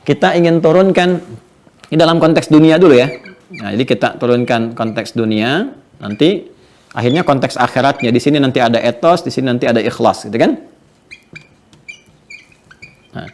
kita ingin turunkan ini dalam konteks dunia dulu ya. Nah, jadi kita turunkan konteks dunia, nanti akhirnya konteks akhiratnya. Di sini nanti ada etos, di sini nanti ada ikhlas, gitu kan? Nah,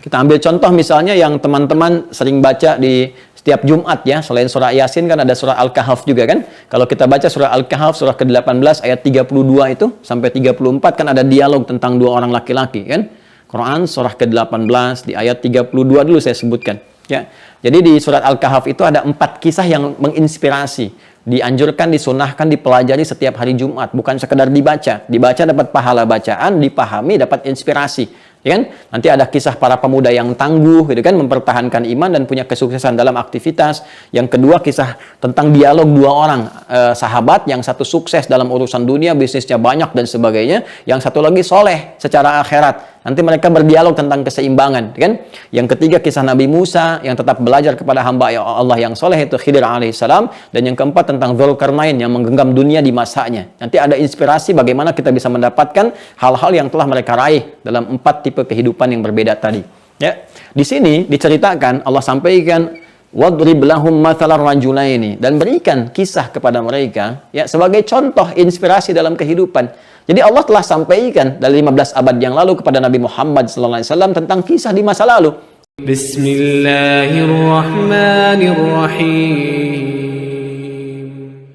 kita ambil contoh misalnya yang teman-teman sering baca di setiap Jumat ya, selain surah Yasin kan ada surah Al-Kahf juga kan? Kalau kita baca surah Al-Kahf surah ke-18 ayat 32 itu sampai 34 kan ada dialog tentang dua orang laki-laki kan? Quran surah ke-18 di ayat 32 dulu saya sebutkan ya. Jadi di surat Al-Kahf itu ada 4 kisah yang menginspirasi. Dianjurkan, disunahkan, dipelajari setiap hari Jumat. Bukan sekedar dibaca. Dibaca dapat pahala bacaan, dipahami dapat inspirasi. Ya kan? Nanti ada kisah para pemuda yang tangguh, gitu kan, mempertahankan iman dan punya kesuksesan dalam aktivitas. Yang kedua, kisah tentang dialog dua orang sahabat, yang satu sukses dalam urusan dunia, bisnisnya banyak dan sebagainya. Yang satu lagi soleh secara akhirat. Nanti mereka berdialog tentang keseimbangan, kan? Yang ketiga kisah Nabi Musa yang tetap belajar kepada hamba Allah yang soleh itu Khidir alaihissalam, dan yang keempat tentang Dzulkarnain yang menggenggam dunia di masanya. Nanti ada inspirasi bagaimana kita bisa mendapatkan hal-hal yang telah mereka raih dalam 4 tipe kehidupan yang berbeda tadi. Ya, di sini diceritakan Allah sampaikan wadrib lahum mathalar rajulaini, dan berikan kisah kepada mereka ya sebagai contoh inspirasi dalam kehidupan. Jadi Allah telah sampaikan dari 15 abad yang lalu kepada Nabi Muhammad SAW tentang kisah di masa lalu. Bismillahirrahmanirrahim.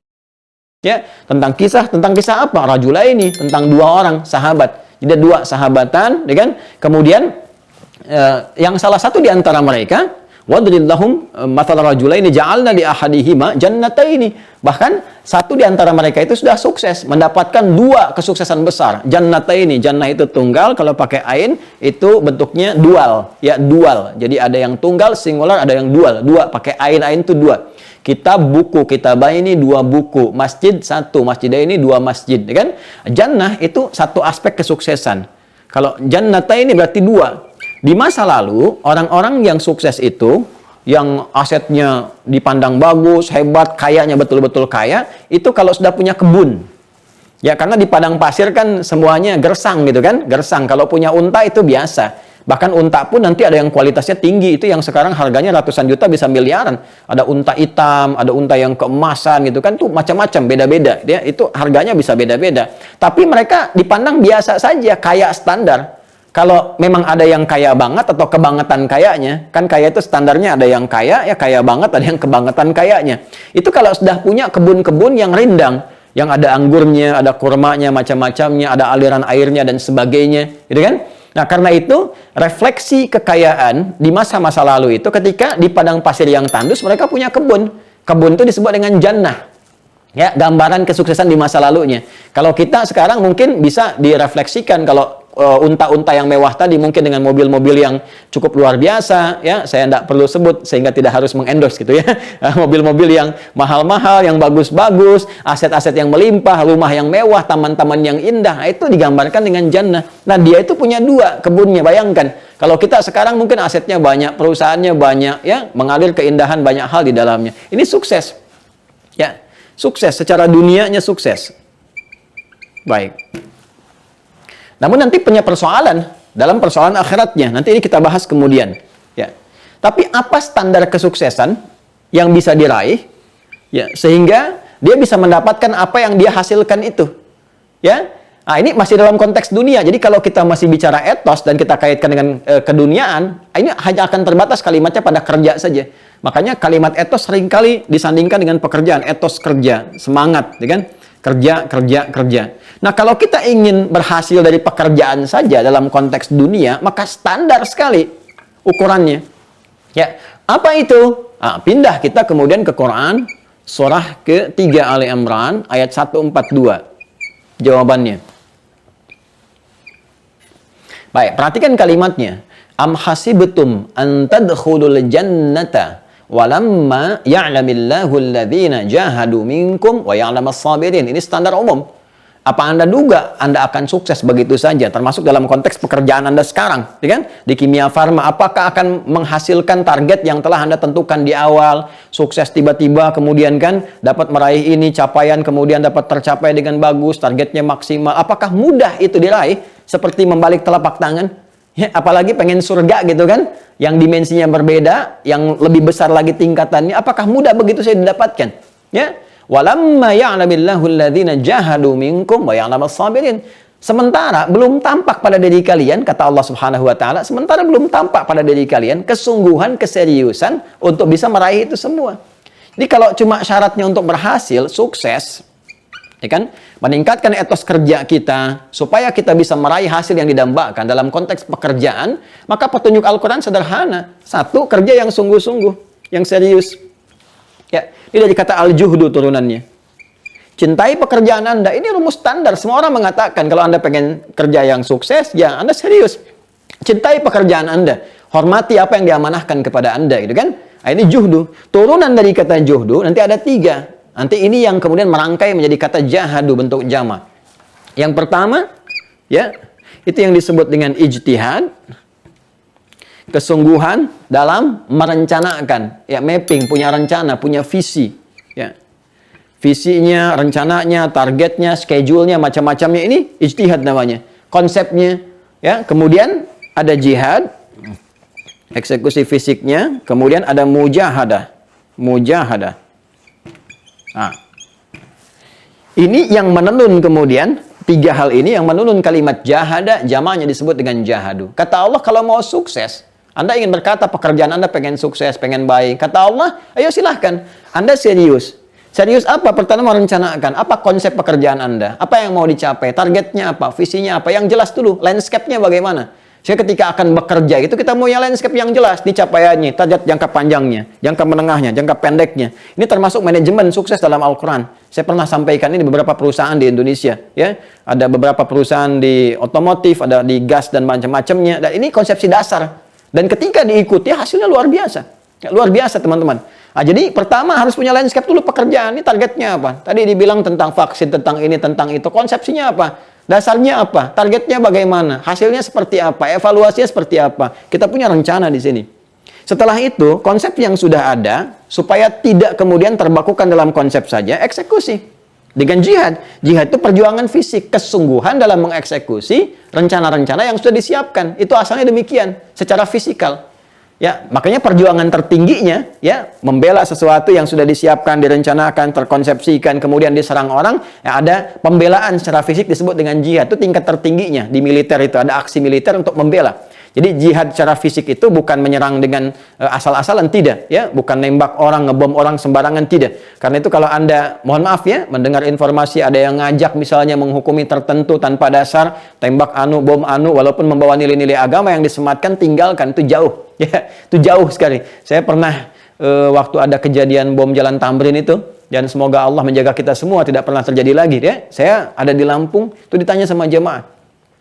Ya, tentang kisah apa? Rajulaini, tentang dua orang sahabat. Jadi dua sahabatan, ya kan? Kemudian yang salah satu di antara mereka wadrib lahum mathal rajulaini ja'alna li ahadihima jannataini. Bahkan satu di antara mereka itu sudah sukses mendapatkan 2 kesuksesan besar. Jannataini, jannah itu tunggal, kalau pakai ain itu bentuknya dual, ya dual. Jadi ada yang tunggal singular, ada yang dual. 2 pakai ain itu 2. Kitab buku, kitabaini 2 buku, masjid 1, masjidaini 2 masjid, ya kan? Jannah itu satu aspek kesuksesan. Kalau jannataini berarti 2. Di masa lalu, orang-orang yang sukses itu, yang asetnya dipandang bagus, hebat, kayanya betul-betul kaya, itu kalau sudah punya kebun. Ya, karena di padang pasir kan semuanya gersang gitu kan, gersang. Kalau punya unta itu biasa. Bahkan unta pun nanti ada yang kualitasnya tinggi, itu yang sekarang harganya ratusan juta bisa miliaran. Ada unta hitam, ada unta yang keemasan gitu kan, tuh macam-macam, beda-beda. Ya, itu harganya bisa beda-beda. Tapi mereka dipandang biasa saja, kaya standar. Kalau memang ada yang kaya banget atau kebangetan kayanya, kan kaya itu standarnya ada yang kaya, ya kaya banget, ada yang kebangetan kayanya. Itu kalau sudah punya kebun-kebun yang rindang, yang ada anggurnya, ada kurmanya, macam-macamnya, ada aliran airnya dan sebagainya, gitu kan? Nah, karena itu refleksi kekayaan di masa-masa lalu itu ketika di padang pasir yang tandus mereka punya kebun. Kebun itu disebut dengan jannah. Ya, gambaran kesuksesan di masa lalunya. Kalau kita sekarang mungkin bisa direfleksikan kalau unta-unta yang mewah tadi mungkin dengan mobil-mobil yang cukup luar biasa, ya saya tidak perlu sebut sehingga tidak harus mengendorse gitu ya. Mobil-mobil yang mahal-mahal, yang bagus-bagus, aset-aset yang melimpah, rumah yang mewah, taman-taman yang indah, itu digambarkan dengan jannah. Nah, dia itu punya 2 kebunnya, bayangkan. Kalau kita sekarang mungkin asetnya banyak, perusahaannya banyak, ya mengalir keindahan banyak hal di dalamnya. Ini sukses, ya sukses secara dunianya sukses. Baik. Namun nanti punya persoalan dalam persoalan akhiratnya. Nanti ini kita bahas kemudian. Ya. Tapi apa standar kesuksesan yang bisa diraih? Ya, sehingga dia bisa mendapatkan apa yang dia hasilkan itu. Ya. Nah, ini masih dalam konteks dunia. Jadi kalau kita masih bicara etos dan kita kaitkan dengan keduniaan, ini hanya akan terbatas kalimatnya pada kerja saja. Makanya kalimat etos seringkali disandingkan dengan pekerjaan. Etos kerja, semangat, ya kan? Kerja. Nah, kalau kita ingin berhasil dari pekerjaan saja dalam konteks dunia, maka standar sekali ukurannya. Ya, apa itu? Nah, pindah kita kemudian ke Quran, surah ke-3 Ali Imran, ayat 142. Jawabannya. Baik, perhatikan kalimatnya. Am hasibtum an tadkhulul jannata walamma ya'lamillahu alladhina jahadu minkum wa ya'lamas sabirin. Ini standar umum. Apa Anda duga Anda akan sukses begitu saja, termasuk dalam konteks pekerjaan Anda sekarang, ya kan? Di kimia farma, apakah akan menghasilkan target yang telah Anda tentukan di awal, sukses tiba-tiba, kemudian kan dapat meraih ini, capaian kemudian dapat tercapai dengan bagus, targetnya maksimal. Apakah mudah itu diraih seperti membalik telapak tangan? Ya, apalagi pengen surga gitu kan, yang dimensinya berbeda, yang lebih besar lagi tingkatannya, apakah mudah begitu saya didapatkan? Ya, walamma ya'lamillahu alladhina jahadu minkum wa ya'lamas sabirin. Sementara belum tampak pada diri kalian, kata Allah Subhanahu wa taala, sementara belum tampak pada diri kalian kesungguhan, keseriusan untuk bisa meraih itu semua. Jadi kalau cuma syaratnya untuk berhasil, sukses, ya kan, meningkatkan etos kerja kita supaya kita bisa meraih hasil yang didambakan dalam konteks pekerjaan, maka petunjuk Al-Quran sederhana. Satu, kerja yang sungguh-sungguh, yang serius. Ya, ini dari kata al-juhdu turunannya. Cintai pekerjaan Anda. Ini rumus standar. Semua orang mengatakan kalau Anda pengen kerja yang sukses, ya Anda serius. Cintai pekerjaan Anda. Hormati apa yang diamanahkan kepada Anda, gitu kan? Nah, ini juhdu. Turunan dari kata juhdu nanti ada 3. Nanti ini yang kemudian merangkai menjadi kata jahadu bentuk jama. Yang pertama, ya, itu yang disebut dengan ijtihad. Kesungguhan dalam merencanakan, ya, mapping, punya rencana, punya visi, ya. Visinya, rencananya, targetnya, schedule-nya, macam-macamnya, ini ijtihad namanya. Konsepnya, ya. Kemudian ada jihad, eksekusi fisiknya, kemudian ada mujahadah. Mujahadah. Nah, ini yang menenun kemudian, 3 hal ini yang menenun kalimat jahada, jamaknya disebut dengan jahadu. Kata Allah, kalau mau sukses, Anda ingin berkata pekerjaan Anda pengen sukses, pengen baik. Kata Allah, ayo silahkan. Anda serius. Serius apa? Pertama merencanakan. Apa konsep pekerjaan Anda? Apa yang mau dicapai? Targetnya apa? Visinya apa? Yang jelas dulu. Landscape-nya bagaimana? Saya ketika akan bekerja itu kita mau yang landscape yang jelas, ini capaiannya, target jangka panjangnya, jangka menengahnya, jangka pendeknya. Ini termasuk manajemen sukses dalam Al-Quran. Saya pernah sampaikan ini di beberapa perusahaan di Indonesia, ya. Ada beberapa perusahaan di otomotif, ada di gas dan macam-macamnya. Dan ini konsepsi dasar. Dan ketika diikuti hasilnya luar biasa. Ya, luar biasa teman-teman. Nah, jadi pertama harus punya landscape dulu pekerjaan. Ini targetnya apa? Tadi dibilang tentang vaksin, tentang ini, tentang itu. Konsepsinya apa? Dasarnya apa? Targetnya bagaimana? Hasilnya seperti apa? Evaluasinya seperti apa? Kita punya rencana di sini. Setelah itu, konsep yang sudah ada, supaya tidak kemudian terbakukan dalam konsep saja, eksekusi. Dengan jihad. Jihad itu perjuangan fisik, kesungguhan dalam mengeksekusi rencana-rencana yang sudah disiapkan. Itu asalnya demikian, secara fisikal. Ya, makanya perjuangan tertingginya, ya, membela sesuatu yang sudah disiapkan, direncanakan, terkonsepsikan, kemudian diserang orang, ya, ada pembelaan secara fisik disebut dengan jihad. Itu tingkat tertingginya di militer, itu ada aksi militer untuk membela. Jadi jihad secara fisik itu bukan menyerang dengan asal-asalan, tidak, ya, bukan nembak orang, ngebom orang sembarangan, tidak. Karena itu kalau Anda, mohon maaf ya, mendengar informasi ada yang ngajak misalnya menghukumi tertentu tanpa dasar, tembak anu, bom anu, walaupun membawa nilai-nilai agama yang disematkan, tinggalkan, itu jauh, ya, itu jauh sekali. Saya pernah waktu ada kejadian bom Jalan Tamrin itu, dan semoga Allah menjaga kita semua tidak pernah terjadi lagi, ya. Saya ada di Lampung, itu ditanya sama jemaah,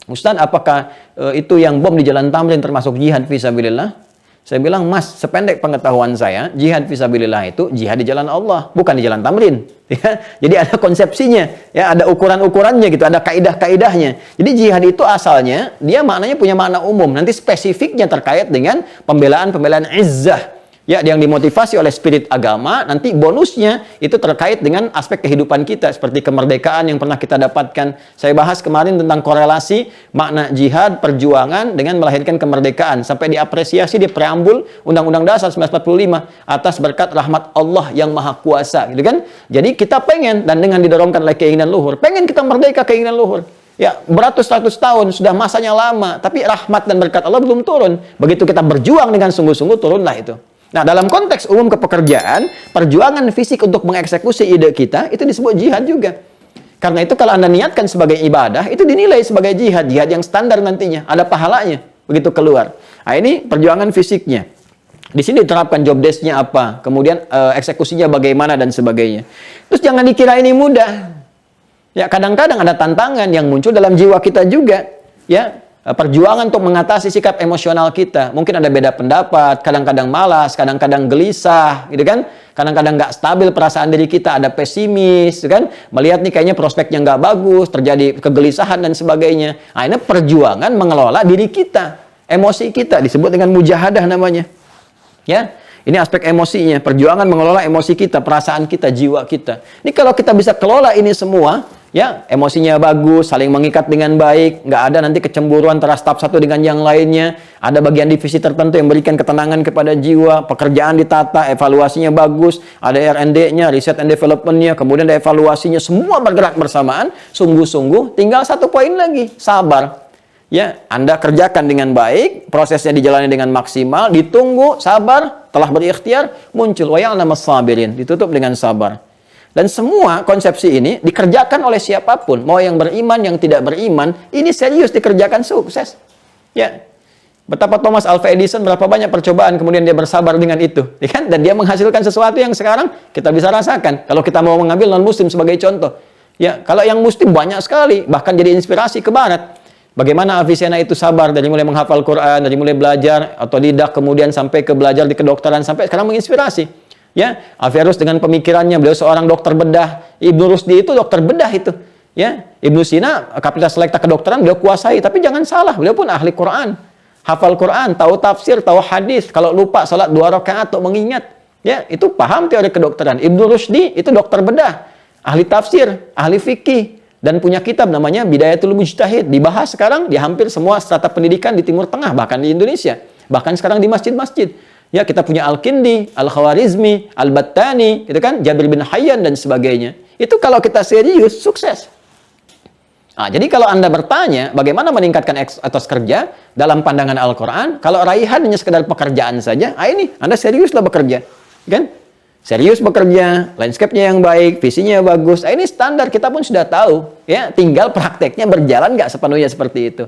Ustaz, apakah itu yang bom di Jalan Tamrin termasuk jihad fisabilillah? Saya bilang, Mas, sependek pengetahuan saya, jihad fisabilillah itu jihad di jalan Allah, bukan di Jalan Tamrin. Ya, jadi ada konsepsinya, ya, ada ukuran-ukurannya gitu, ada kaidah-kaidahnya. Jadi jihad itu asalnya dia maknanya punya makna umum. Nanti spesifiknya terkait dengan pembelaan-pembelaan izzah. Ya, yang dimotivasi oleh spirit agama, nanti bonusnya itu terkait dengan aspek kehidupan kita, seperti kemerdekaan yang pernah kita dapatkan. Saya bahas kemarin tentang korelasi makna jihad, perjuangan dengan melahirkan kemerdekaan, sampai diapresiasi di preambul Undang-Undang Dasar 1945 atas berkat rahmat Allah yang Maha Kuasa, gitu kan? Jadi kita pengen, dan dengan didorongkan oleh keinginan luhur, pengen kita merdeka, keinginan luhur. Ya, beratus-ratus tahun, sudah masanya lama, tapi rahmat dan berkat Allah belum turun. Begitu kita berjuang dengan sungguh-sungguh, turunlah itu. Nah, dalam konteks umum kepekerjaan, perjuangan fisik untuk mengeksekusi ide kita, itu disebut jihad juga. Karena itu kalau Anda niatkan sebagai ibadah, itu dinilai sebagai jihad. Jihad yang standar nantinya, ada pahalanya, begitu keluar. Nah, ini perjuangan fisiknya. Di sini diterapkan job desk-nya apa, kemudian eksekusinya bagaimana, dan sebagainya. Terus jangan dikira ini mudah. Ya, kadang-kadang ada tantangan yang muncul dalam jiwa kita juga. Ya, perjuangan untuk mengatasi sikap emosional kita. Mungkin ada beda pendapat, kadang-kadang malas, kadang-kadang gelisah, gitu kan? Kadang-kadang nggak stabil perasaan diri kita, ada pesimis, gitu kan? Melihat nih kayaknya prospeknya nggak bagus, terjadi kegelisahan dan sebagainya. Nah, ini perjuangan mengelola diri kita, emosi kita, disebut dengan mujahadah namanya. Ya, ini aspek emosinya, perjuangan mengelola emosi kita, perasaan kita, jiwa kita. Ini kalau kita bisa kelola ini semua, ya, emosinya bagus, saling mengikat dengan baik, nggak ada nanti kecemburuan antara staf satu dengan yang lainnya, ada bagian divisi tertentu yang berikan ketenangan kepada jiwa, pekerjaan ditata, evaluasinya bagus, ada R&D-nya, research and development-nya, kemudian ada evaluasinya, semua bergerak bersamaan, sungguh-sungguh, tinggal satu poin lagi, sabar. Ya, Anda kerjakan dengan baik, prosesnya dijalani dengan maksimal, ditunggu, sabar, telah berikhtiar, muncul wa ya'lamas sabirin, ditutup dengan sabar. Dan semua konsepsi ini dikerjakan oleh siapapun, mau yang beriman, yang tidak beriman, ini serius dikerjakan sukses. Ya, betapa Thomas Alva Edison berapa banyak percobaan kemudian dia bersabar dengan itu, ya kan? Dan dia menghasilkan sesuatu yang sekarang kita bisa rasakan. Kalau kita mau mengambil non Muslim sebagai contoh, ya, kalau yang Muslim banyak sekali, bahkan jadi inspirasi ke Barat. Bagaimana Avicenna itu sabar dari mulai menghafal Quran, dari mulai belajar otodidak, kemudian sampai ke belajar di kedokteran, sampai sekarang menginspirasi. Ya, Averroes dengan pemikirannya, beliau seorang dokter bedah. Ibnu Rusdi itu dokter bedah itu. Ya, Ibnu Sina Kapital Selekta kedokteran beliau kuasai, tapi jangan salah, beliau pun ahli Quran. Hafal Quran, tahu tafsir, tahu hadis. Kalau lupa salat 2 rakaat atau mengingat, ya, itu paham teori kedokteran. Ibnu Rusdi itu dokter bedah, ahli tafsir, ahli fikih, dan punya kitab namanya Bidayatul Mujtahid. Dibahas sekarang di hampir semua strata pendidikan di Timur Tengah, bahkan di Indonesia. Bahkan sekarang di masjid-masjid. Ya, kita punya Al-Kindi, Al-Khawarizmi, Al-Battani, gitu kan, Jabir bin Hayyan dan sebagainya. Itu kalau kita serius, sukses. Nah, jadi kalau Anda bertanya bagaimana meningkatkan etos kerja dalam pandangan Al-Quran, kalau raihan hanya sekedar pekerjaan saja, ini Anda seriuslah bekerja, kan? Serius bekerja, landscape-nya yang baik, visinya bagus. Ini standar, kita pun sudah tahu, ya. Tinggal prakteknya berjalan nggak sepenuhnya seperti itu.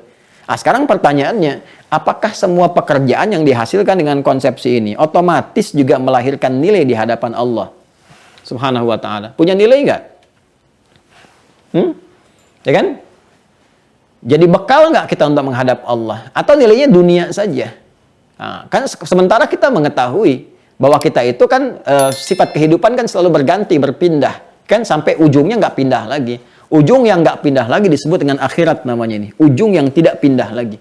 Nah, sekarang pertanyaannya, apakah semua pekerjaan yang dihasilkan dengan konsepsi ini otomatis juga melahirkan nilai di hadapan Allah Subhanahu wa ta'ala? Punya nilai nggak? Ya kan? Jadi bekal nggak kita untuk menghadap Allah? Atau nilainya dunia saja? Nah, kan sementara kita mengetahui bahwa kita itu kan sifat kehidupan kan selalu berganti, berpindah. Kan sampai ujungnya nggak pindah lagi. Ujung yang nggak pindah lagi disebut dengan akhirat namanya ini. Ujung yang tidak pindah lagi.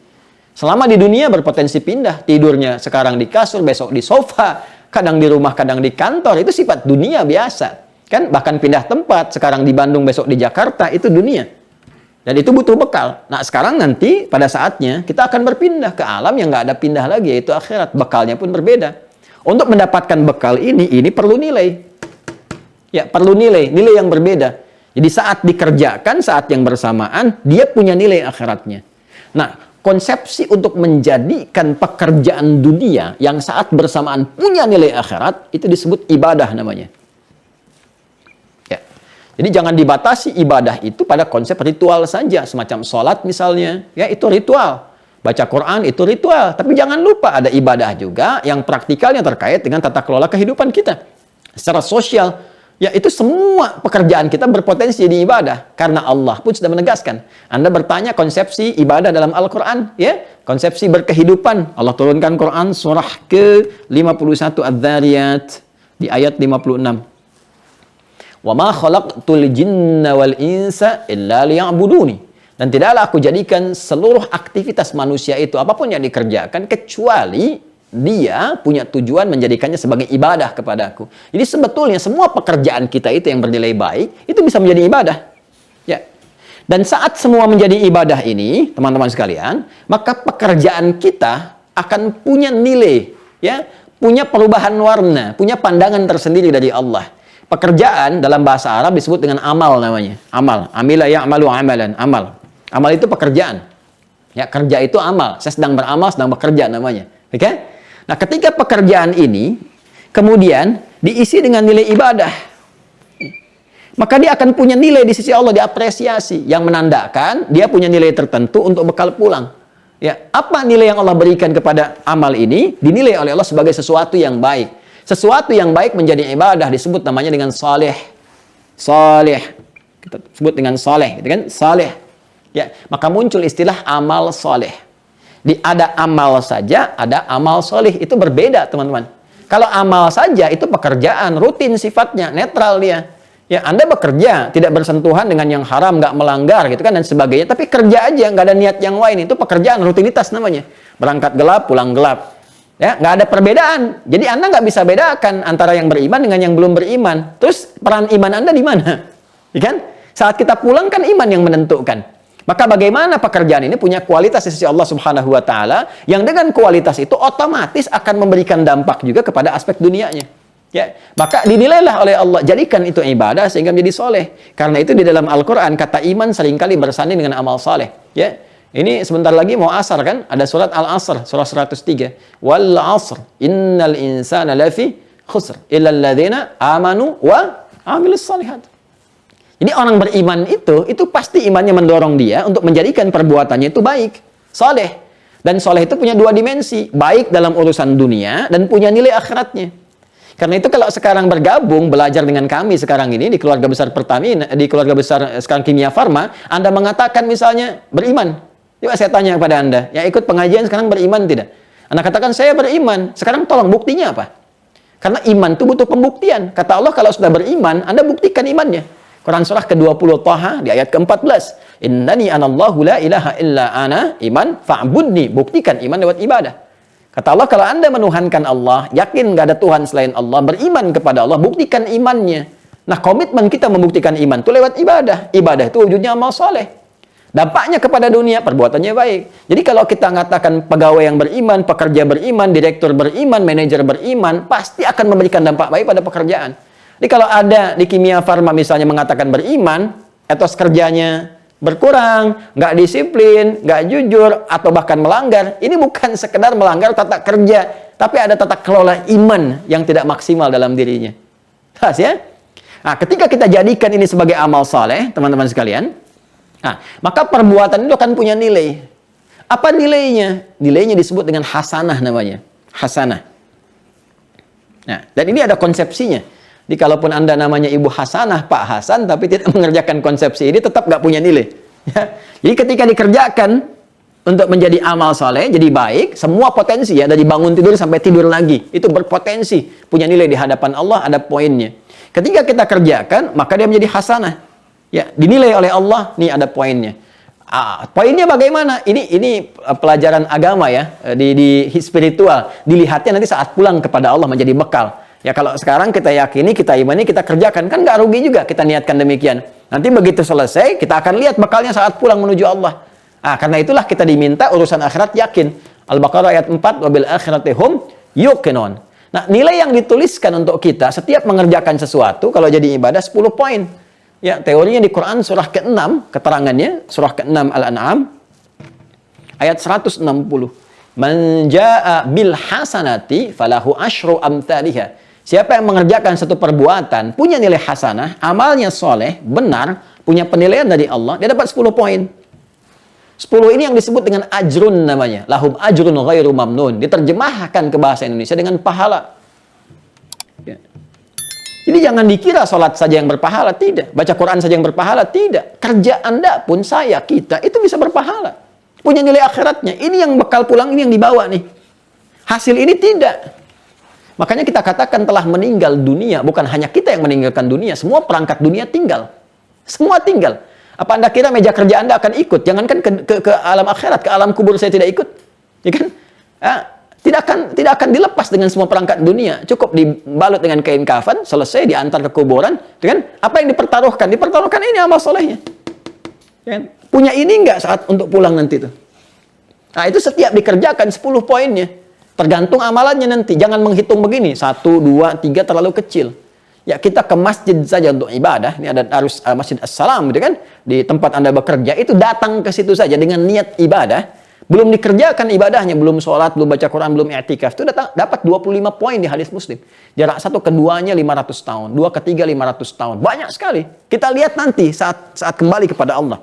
Selama di dunia berpotensi pindah. Tidurnya sekarang di kasur, besok di sofa. Kadang di rumah, kadang di kantor. Itu sifat dunia biasa. Kan bahkan pindah tempat. Sekarang di Bandung, besok di Jakarta. Itu dunia. Dan itu butuh bekal. Nah, sekarang nanti pada saatnya kita akan berpindah ke alam yang nggak ada pindah lagi, yaitu akhirat. Bekalnya pun berbeda. Untuk mendapatkan bekal ini perlu nilai. Ya, perlu nilai yang berbeda. Jadi saat dikerjakan, saat yang bersamaan, dia punya nilai akhiratnya. Nah, konsepsi untuk menjadikan pekerjaan dunia yang saat bersamaan punya nilai akhirat, itu disebut ibadah namanya. Ya. Jadi jangan dibatasi ibadah itu pada konsep ritual saja, semacam sholat misalnya, ya itu ritual. Baca Quran itu ritual, tapi jangan lupa ada ibadah juga yang praktikalnya terkait dengan tata kelola kehidupan kita. Secara sosial, ya itu semua pekerjaan kita berpotensi jadi ibadah. Karena Allah pun sudah menegaskan. Anda bertanya konsepsi ibadah dalam Al-Quran, ya, konsepsi berkehidupan. Allah turunkan Quran surah ke-51 Adz-Dzariyat di ayat 56. Wa ma khalaqtul jinna wal insa illa liya'buduni. Dan tidaklah aku jadikan seluruh aktivitas manusia itu, apapun yang dikerjakan, kecuali dia punya tujuan menjadikannya sebagai ibadah kepadaku. Jadi sebetulnya semua pekerjaan kita itu yang bernilai baik, itu bisa menjadi ibadah. Ya. Dan saat semua menjadi ibadah ini, teman-teman sekalian, maka pekerjaan kita akan punya nilai, ya, punya perubahan warna, punya pandangan tersendiri dari Allah. Pekerjaan dalam bahasa Arab disebut dengan amal namanya. Amal. Amila ya'malu amalan. Amal. Amal itu pekerjaan. Ya, kerja itu amal. Saya sedang beramal, sedang bekerja namanya. Oke? Okay? Nah, ketika pekerjaan ini kemudian diisi dengan nilai ibadah, maka dia akan punya nilai di sisi Allah, diapresiasi, yang menandakan dia punya nilai tertentu untuk bekal pulang. Ya, apa nilai yang Allah berikan kepada amal ini? Dinilai oleh Allah sebagai sesuatu yang baik. Sesuatu yang baik menjadi ibadah disebut namanya dengan saleh. Saleh. Kita sebut dengan saleh, gitu kan? Saleh. Ya, maka muncul istilah amal saleh. Ada amal saja, ada amal solih. Itu berbeda, teman-teman. Kalau amal saja, itu pekerjaan, rutin sifatnya, netral dia. Ya, Anda bekerja, tidak bersentuhan dengan yang haram, nggak melanggar, gitu kan, dan sebagainya. Tapi kerja aja, nggak ada niat yang lain. Itu pekerjaan, rutinitas namanya. Berangkat gelap, pulang gelap. Ya, nggak ada perbedaan. Jadi Anda nggak bisa bedakan antara yang beriman dengan yang belum beriman. Terus peran iman Anda di mana? Ya kan? Saat kita pulang kan iman yang menentukan. Maka bagaimana pekerjaan ini punya kualitas di sisi Allah Subhanahu wa taala yang dengan kualitas itu otomatis akan memberikan dampak juga kepada aspek dunianya. Ya, maka dinilailah oleh Allah, jadikan itu ibadah sehingga menjadi soleh. Karena itu di dalam Al-Qur'an kata iman seringkali bersanding dengan amal soleh. Ya. Ini sebentar lagi mau asar kan? Ada surat Al-Asr, surah 103. Wal 'asr, innal insana lafi khusr illa alladzina amanu wa 'amilus shalihat. Jadi orang beriman itu pasti imannya mendorong dia untuk menjadikan perbuatannya itu baik, soleh. Dan soleh itu punya dua dimensi, baik dalam urusan dunia dan punya nilai akhiratnya. Karena itu kalau sekarang bergabung, belajar dengan kami sekarang ini di keluarga besar Pertamina, di keluarga besar sekarang Kimia Farma, Anda mengatakan misalnya beriman. Coba saya tanya kepada Anda, yang ikut pengajian sekarang beriman tidak? Anda katakan saya beriman, sekarang tolong buktinya apa? Karena iman itu butuh pembuktian. Kata Allah kalau sudah beriman, Anda buktikan imannya. Quran surah ke-20 Taha di ayat ke-14. Innani anallahu la ilaha illa ana iman fa'budni. Buktikan iman lewat ibadah. Kata Allah kalau Anda menuhankan Allah, yakin nggak ada Tuhan selain Allah, beriman kepada Allah, buktikan imannya. Nah komitmen kita membuktikan iman itu lewat ibadah. Ibadah itu wujudnya amal soleh. Dampaknya kepada dunia, perbuatannya baik. Jadi kalau kita mengatakan pegawai yang beriman, pekerja beriman, direktur beriman, manajer beriman, pasti akan memberikan dampak baik pada pekerjaan. Jadi kalau ada di Kimia Farma misalnya mengatakan beriman, etos kerjanya berkurang, nggak disiplin, nggak jujur, atau bahkan melanggar, ini bukan sekedar melanggar tata kerja, tapi ada tata kelola iman yang tidak maksimal dalam dirinya. Jelas ya? Nah, ketika kita jadikan ini sebagai amal saleh, teman-teman sekalian, nah, maka perbuatan itu akan punya nilai. Apa nilainya? Nilainya disebut dengan hasanah namanya. Hasanah. Nah, dan ini ada konsepsinya. Jadi kalaupun Anda namanya Ibu Hasanah, Pak Hasan, tapi tidak mengerjakan konsepsi ini, tetap nggak punya nilai. Ya. Jadi ketika dikerjakan untuk menjadi amal soleh, jadi baik, semua potensi ya, dari bangun tidur sampai tidur lagi, itu berpotensi, punya nilai di hadapan Allah, ada poinnya. Ketika kita kerjakan, maka dia menjadi hasanah. Ya, dinilai oleh Allah, nih ada poinnya. Poinnya bagaimana? Ini pelajaran agama ya, di spiritual. Dilihatnya nanti saat pulang kepada Allah menjadi bekal. Ya kalau sekarang kita yakini, kita imani, kita kerjakan, kan nggak rugi juga kita niatkan demikian. Nanti begitu selesai, kita akan lihat bekalnya saat pulang menuju Allah. Karena itulah kita diminta urusan akhirat yakin. Al-Baqarah ayat 4, wabil akhirati hum yuqinun. Nah, nilai yang dituliskan untuk kita setiap mengerjakan sesuatu, kalau jadi ibadah 10 poin. Ya, teorinya di Quran surah ke-6, keterangannya, surah ke-6 Al-An'am, ayat 160. Man jaa'a bil hasanati falahu asyru amthaliha. Siapa yang mengerjakan satu perbuatan, punya nilai hasanah, amalnya soleh, benar, punya penilaian dari Allah, dia dapat 10 poin. 10 ini yang disebut dengan ajrun namanya. Lahum ajrun ghairu mamnun. Diterjemahkan ke bahasa Indonesia dengan pahala. Ya. Jadi jangan dikira sholat saja yang berpahala, tidak. Baca Quran saja yang berpahala, tidak. Kerja Anda pun, saya, kita, itu bisa berpahala. Punya nilai akhiratnya. Ini yang bekal pulang, ini yang dibawa nih. Hasil ini tidak. Makanya kita katakan telah meninggal dunia. Bukan hanya kita yang meninggalkan dunia. Semua perangkat dunia tinggal. Semua tinggal. Apa Anda kira meja kerja Anda akan ikut? Jangankan ke alam akhirat, ke alam kubur saya tidak ikut. Ya kan? Tidak akan dilepas dengan semua perangkat dunia. Cukup dibalut dengan kain kafan, selesai diantar ke kuburan. Ya kan? Apa yang dipertaruhkan? Dipertaruhkan ini amal solehnya. Ya kan? Punya ini enggak saat untuk pulang nanti itu? Nah, itu setiap dikerjakan 10 poinnya. Tergantung amalannya nanti. Jangan menghitung begini. 1, 2, 3 terlalu kecil. Ya kita ke masjid saja untuk ibadah. Ini ada harus Masjid As-Salam gitu kan. Di tempat Anda bekerja. Itu datang ke situ saja dengan niat ibadah. Belum dikerjakan ibadahnya. Belum sholat, belum baca Quran, belum i'tikaf. Itu dapat 25 poin di hadis Muslim. Jarak 1 ke 2-nya 500 tahun. 2 ke 3 500 tahun. Banyak sekali. Kita lihat nanti saat kembali kepada Allah.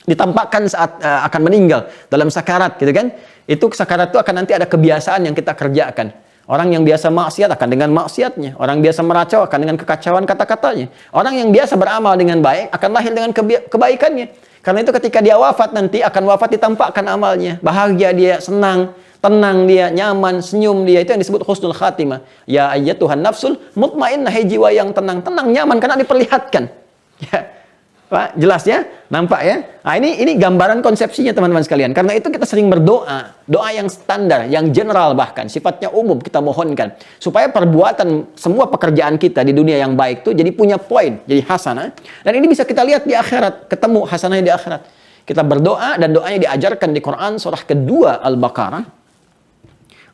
Ditampakkan saat akan meninggal dalam sakarat gitu kan. Itu sakarat itu akan nanti ada kebiasaan yang kita kerjakan. Orang yang biasa maksiat akan dengan maksiatnya. Orang biasa meracau akan dengan kekacauan kata-katanya. Orang yang biasa beramal dengan baik akan lahir dengan kebaikannya. Karena itu ketika dia wafat nanti akan wafat ditampakkan amalnya. Bahagia dia, senang, tenang dia, nyaman, senyum dia. Itu yang disebut husnul khatimah. Ya ayyatuhan nafsul mutmainnah, hai jiwa yang tenang, nyaman karena diperlihatkan. Ya. Pak, jelas ya? Nampak ya? Nah, ini gambaran konsepsinya teman-teman sekalian. Karena itu kita sering berdoa, doa yang standar, yang general bahkan, sifatnya umum kita mohonkan. Supaya perbuatan, semua pekerjaan kita di dunia yang baik itu jadi punya poin, jadi hasanah. Dan ini bisa kita lihat di akhirat, ketemu hasanahnya di akhirat. Kita berdoa dan doanya diajarkan di Quran surah kedua Al-Baqarah,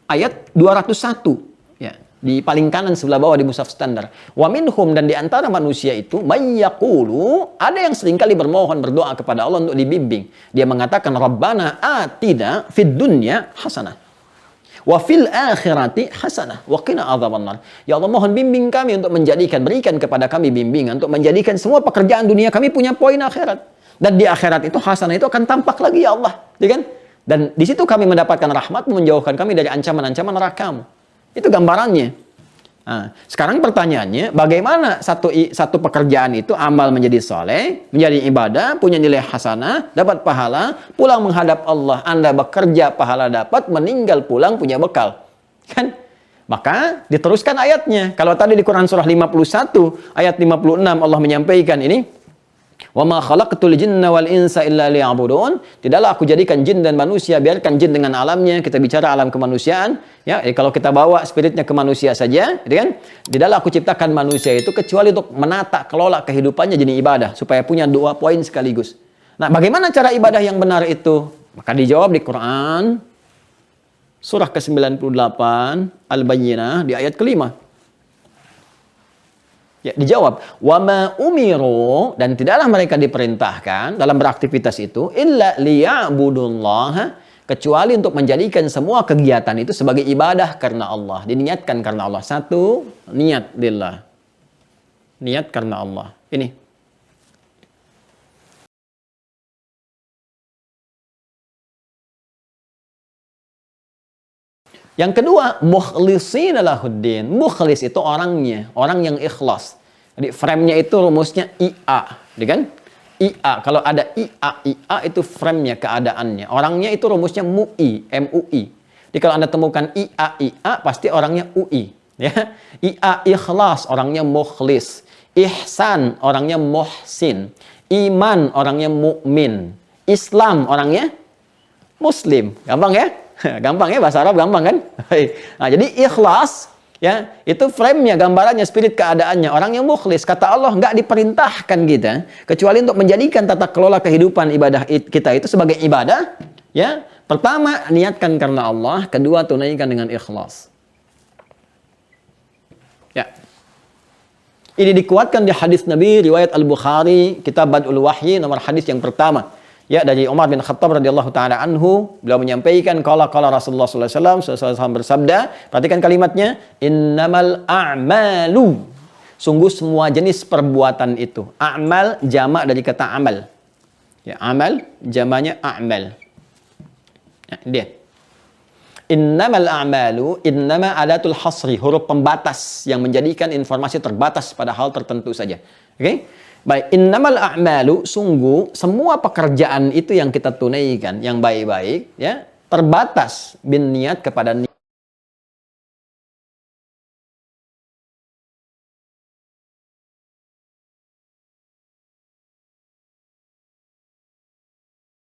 ayat 201. Ya, di paling kanan sebelah bawah di mushaf standar. Wa minhum, dan di antara manusia itu may yaqulu, ada yang seringkali bermohon berdoa kepada Allah untuk dibimbing. Dia mengatakan Rabbana atina fid dunya hasanah wa fil akhirati hasanah wa qina adzabannar. Ya Allah, mohon bimbing kami untuk menjadikan, berikan kepada kami bimbingan untuk menjadikan semua pekerjaan dunia kami punya poin akhirat. Dan di akhirat itu hasanah itu akan tampak lagi ya Allah, ya kan? Dan di situ kami mendapatkan rahmat, menjauhkan kami dari ancaman-ancaman neraka-Mu. Itu gambarannya. Nah, sekarang pertanyaannya, bagaimana satu pekerjaan itu amal menjadi soleh, menjadi ibadah, punya nilai hasanah, dapat pahala, pulang menghadap Allah. Anda bekerja, pahala dapat, meninggal pulang punya bekal. Kan? Maka diteruskan ayatnya. Kalau tadi di Quran surah 51, ayat 56 Allah menyampaikan ini, wa ma khalaqtul jinna wal insa illa liya'budun. Tidaklah aku jadikan jin dan manusia, biarkan jin dengan alamnya, kita bicara alam kemanusiaan ya. Kalau kita bawa spiritnya ke manusia saja, gitu kan? Tidaklah aku ciptakan manusia itu kecuali untuk menata kelola kehidupannya jadi ibadah, supaya punya dua poin sekaligus. Nah, bagaimana cara ibadah yang benar itu? Maka dijawab di Quran surah ke-98 Al-Bayyinah di ayat kelima. Ya, dijawab, wa ma umiru, dan tidaklah mereka diperintahkan dalam beraktivitas itu illa liya'budullaha, kecuali untuk menjadikan semua kegiatan itu sebagai ibadah karena Allah, diniatkan karena Allah. Satu, niat lillah. Niat karena Allah. Ini. Yang kedua, mukhlisina lahuddin. Mukhlis itu orangnya, orang yang ikhlas. Jadi frame-nya itu rumusnya IA, kan? IA, kalau ada IA itu frame-nya, keadaannya. Orangnya itu rumusnya MUI. Jadi kalau Anda temukan IA, pasti orangnya UI, ya. IA ikhlas, orangnya mukhlis. Ihsan, orangnya muhsin. Iman, orangnya mukmin. Islam, orangnya muslim. Gampang ya? Gampang ya, bahasa Arab gampang kan? Nah, jadi ikhlas ya, itu frame-nya, gambarannya, spirit keadaannya. Orang yang mukhlis, kata Allah, nggak diperintahkan kita kecuali untuk menjadikan tata kelola kehidupan ibadah kita itu sebagai ibadah ya. Pertama, niatkan karena Allah, kedua, tunaikan dengan ikhlas. Ya. Ini dikuatkan di hadis Nabi riwayat Al-Bukhari, kitab Bad'ul Wahyi, nomor hadis yang pertama. Ya, dari Umar bin Khattab radhiyallahu taala anhu, beliau menyampaikan qala Rasulullah sallallahu alaihi wasallam bersabda, perhatikan kalimatnya, innamal a'malu, sungguh semua jenis perbuatan itu. A'mal jamak dari kata amal. Ya, amal jamaknya a'mal. Ya, dia. Innamal a'malu, innama adatul hasri, huruf pembatas yang menjadikan informasi terbatas pada hal tertentu saja. Oke? Baik, innamal a'malu, sungguh semua pekerjaan itu yang kita tunaikan yang baik-baik ya, terbatas bin niat kepada niat.